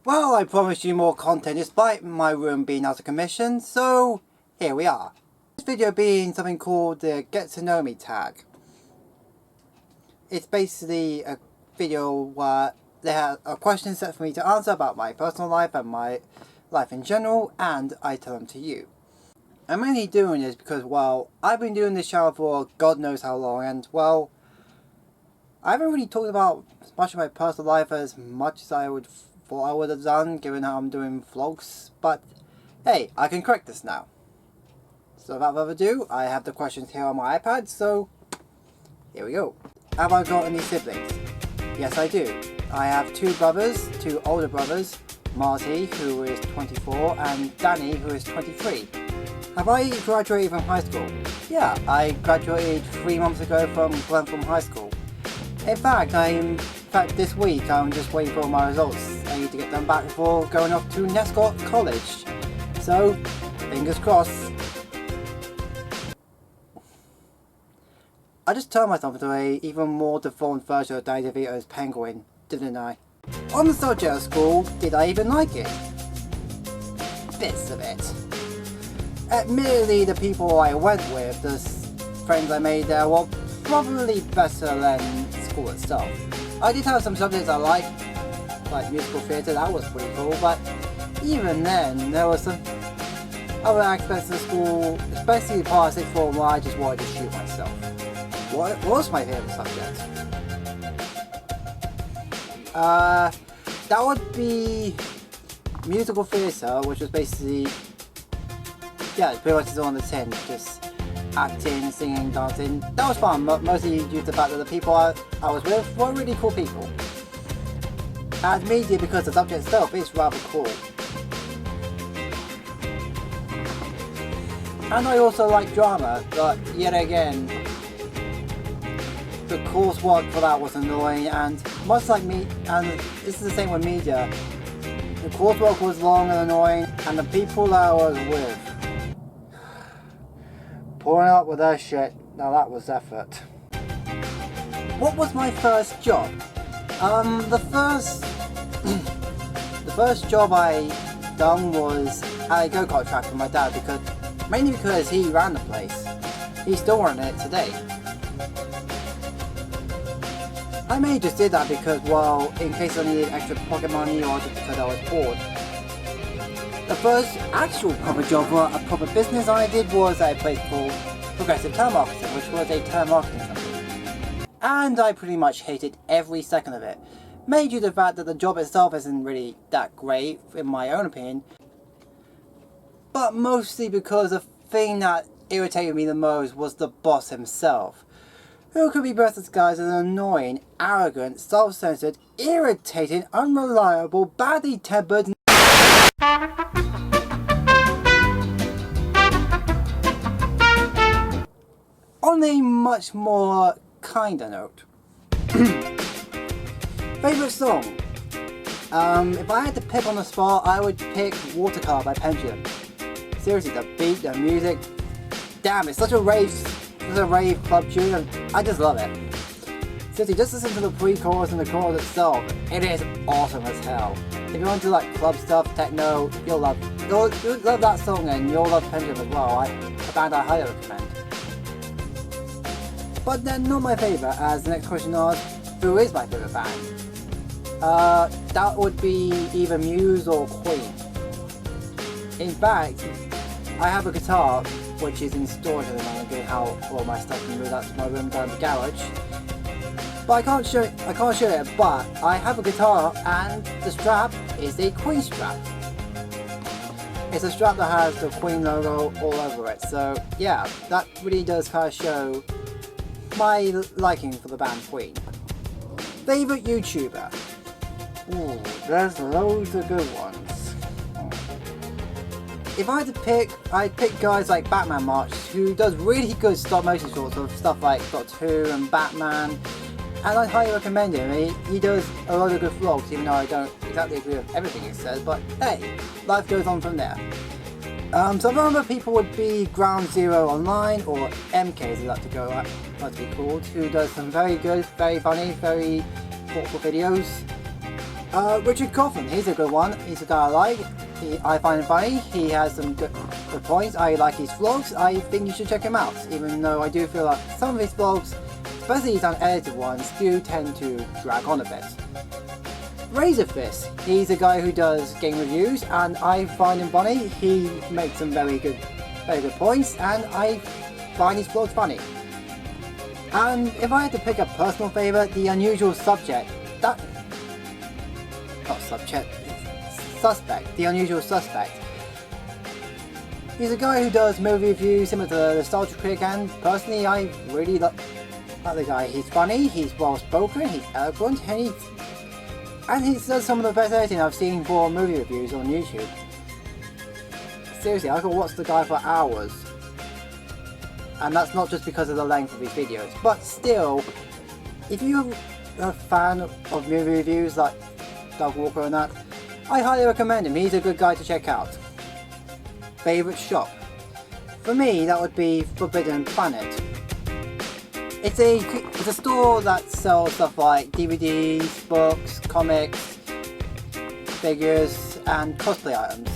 Well, I promised you more content despite my room being out of commission, so here we are. This video being something called the Get to Know Me tag. It's basically a video where there are questions set for me to answer about my personal life and my life in general, and I tell them to you. I'm mainly doing this because, well, I've been doing this channel for God knows how long, and, well, I haven't really talked about much of my personal life as much as I thought I would have done, given how I'm doing vlogs, but hey, I can correct this now. So without further ado, I have the questions here on my iPad, so here we go. Have I got any siblings? Yes, I do. I have two brothers, two older brothers, Marty, who is 24, and Danny, who is 23. Have I graduated from high school? Yeah, I graduated 3 months ago from Glentham High School. In fact, this week I'm just waiting for my results. I need to get them back before going off to Nescott College. So, fingers crossed. I just turned myself into an even more deformed version of Danny DeVito's Penguin, didn't I? On the subject of school, did I even like it? Bits of it. Admittedly, the people I went with, the friends I made there, were probably better than school itself. I did have some subjects I liked, like musical theatre, that was pretty cool, but even then, there were some other aspects of school, especially the part of sixth form, where I just wanted to shoot myself. What was my favourite subject? That would be musical theatre, which was basically, yeah, pretty much on the 10, just acting, singing, dancing. That was fun, mostly due to the fact that the people I was with were really cool people. And media, because the subject itself is rather cool. And I also like drama, but yet again, the coursework for that was annoying, and much like me, and this is the same with media, the coursework was long and annoying, and the people that I was with, pouring up with their shit, now that was effort. What was my first job? The first job I done was at a go-kart track with my dad, mainly because he ran the place. He's still running it today. I mainly just did that because, well, in case I needed extra pocket money or just because I was bored. The first actual proper job or a proper business I did was at a place called Progressive Telemarketing, which was a telemarketing company. And I pretty much hated every second of it. Mainly due to the fact that the job itself isn't really that great, in my own opinion. But mostly because the thing that irritated me the most was the boss himself, who could be best disguised as an annoying, arrogant, self-centered, irritating, unreliable, badly tempered on a much more kinder note. Favourite song? If I had to pick on the spot, I would pick Watercolor by Pendulum. Seriously, the beat, the music, damn, it's such a rave club tune, and I just love it. Seriously, just listen to the pre-chorus and the chorus itself, it is awesome as hell. If you want to like club stuff, techno, you'll love that song, and you'll love Pendulum as well, a band I highly recommend. But then not my favourite, as the next question asks, who is my favourite band? That would be either Muse or Queen. In fact, I have a guitar which is in storage at the moment, given how all my stuff can move out to my room down the garage. But I can't show it, but I have a guitar and the strap is a Queen strap. It's a strap that has the Queen logo all over it, so yeah, that really does kind of show my liking for the band Queen. Favourite YouTuber? Ooh, there's loads of good ones. If I had to pick, I'd pick guys like Batman March, who does really good stop motion shorts of stuff like Doctor Who and Batman, and I highly recommend him. He does a lot of good vlogs, even though I don't exactly agree with everything he says, but hey, life goes on from there. Some other people would be Ground Zero Online, or MK as he like to be called, who does some very good, very funny, very thoughtful videos. Richard Coughlin, he's a good one. He's a guy I like. I find him funny. He has some good points. I like his vlogs. I think you should check him out. Even though I do feel like some of his vlogs, especially his unedited ones, do tend to drag on a bit. Razorfist, he's a guy who does game reviews, and I find him funny. He makes some very good points, and I find his vlogs funny. And if I had to pick a personal favourite, The Unusual Suspect. The Unusual Suspect. He's a guy who does movie reviews similar to the Nostalgia Critic, and personally I really like the guy. He's funny, he's well spoken, he's eloquent, and he does some of the best editing I've seen for movie reviews on YouTube. Seriously, I could watch the guy for hours. And that's not just because of the length of his videos, but still, if you're a fan of movie reviews like Doug Walker and that, I highly recommend him. He's a good guy to check out. Favourite shop? For me, that would be Forbidden Planet. It's a store that sells stuff like DVDs, books, comics, figures, and cosplay items.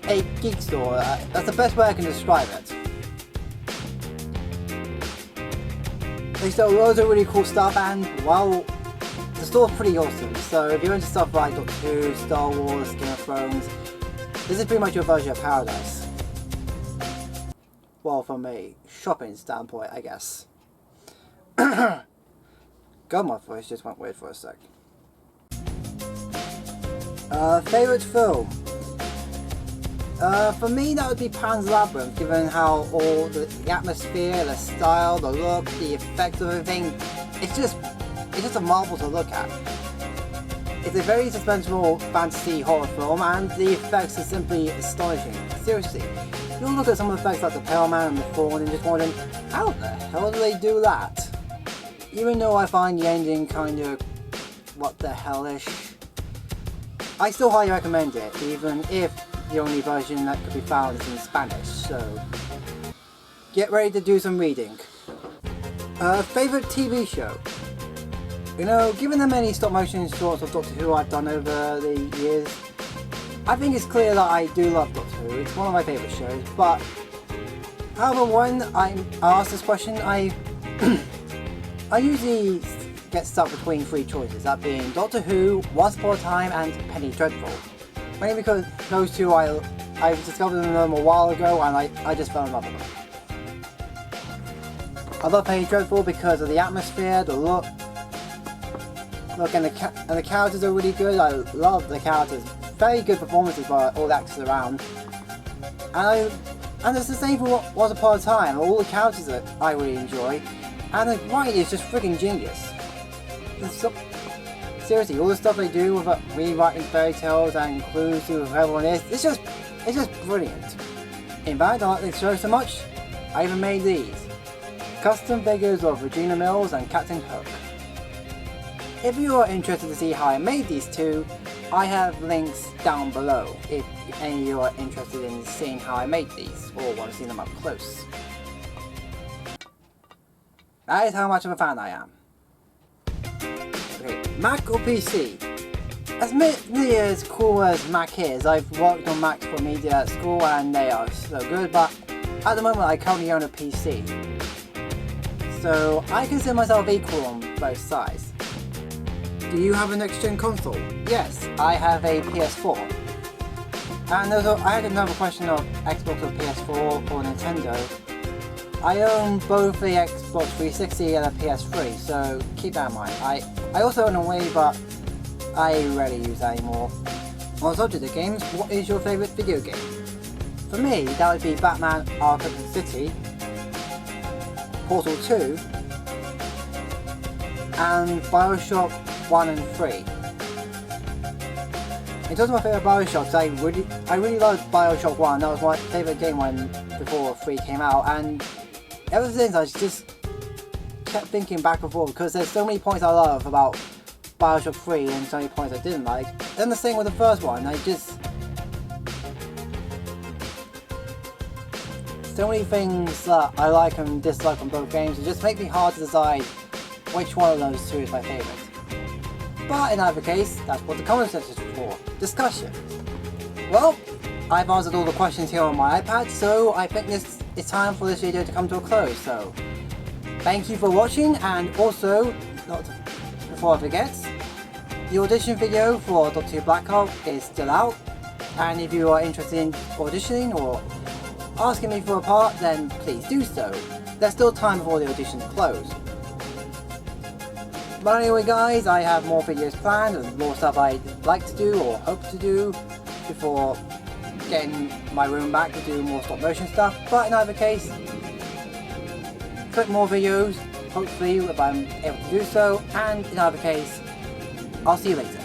A geek store, that's the best way I can describe it. They sell loads of really cool stuff, and well, the store's pretty awesome. So if you're into stuff like Doctor Who, Star Wars, Game of Thrones, this is pretty much your version of paradise. Well, from a shopping standpoint, I guess. God, my voice just went weird for a sec. Favourite film? For me, that would be Pan's Labyrinth, given how all the atmosphere, the style, the look, the effects of everything, it's just a marvel to look at. It's a very suspenseful fantasy horror film, and the effects are simply astonishing. Seriously, you'll look at some of the effects like the Pale Man and the Fawn and just wondering, how the hell do they do that? Even though I find the ending kind of what the hell-ish, I still highly recommend it, even if the only version that could be found is in Spanish, so get ready to do some reading. Favourite TV show? You know, given the many stop motion shorts of Doctor Who I've done over the years, I think it's clear that I do love Doctor Who. It's one of my favourite shows, but however, when I ask this question, I usually get stuck between three choices, that being Doctor Who, Once Upon a Time, and Penny Dreadful. Mainly because those two I discovered them a while ago, and I just fell in love with them. I love Penny Dreadful because of the atmosphere, the look, and the characters are really good. I love the characters. Very good performances by all the actors around. And it's the same for Once Upon a Time. All the characters that I really enjoy, and the writing is just freaking genius. Seriously, all the stuff they do with rewriting fairy tales and clues to who everyone is, it's just brilliant. In fact, I like this show so much, I even made these. Custom figures of Regina Mills and Captain Hook. If you are interested to see how I made these two, I have links down below if any of you are interested in seeing how I made these or want to see them up close. That is how much of a fan I am. Okay, Mac or PC? As nearly as cool as Mac is, I've worked on Macs for media at school and they are so good, but at the moment I currently own a PC. So I consider myself equal on both sides. Do you have a next-gen console? Yes, I have a PS4. And I had another question of Xbox or PS4 or Nintendo. I own both the Xbox 360 and a PS3, so keep that in mind. I also own a Wii, but I rarely use that anymore. On the subject of games, what is your favourite video game? For me, that would be Batman Arkham City, Portal 2, and Bioshock 1 and 3. In terms of my favourite Bioshocks, I really loved Bioshock 1. That was my favourite game before 3 came out, and ever since I just kept thinking back and forth because there's so many points I love about Bioshock 3 and so many points I didn't like. Then the same with the first one, so many things that I like and dislike on both games, it just makes me hard to decide which one of those two is my favourite. But in either case, that's what the comment section is for, discussion. Well, I've answered all the questions here on my iPad, so I think it's time for this video to come to a close. So, thank you for watching, and also, before I forget, the audition video for Dr. Black Hole is still out, and if you are interested in auditioning or asking me for a part, then please do so. There's still time before the auditions close. But anyway guys, I have more videos planned and more stuff I'd like to do or hope to do before getting my room back to do more stop motion stuff. But in either case, click more videos, hopefully if I'm able to do so, and in either case, I'll see you later.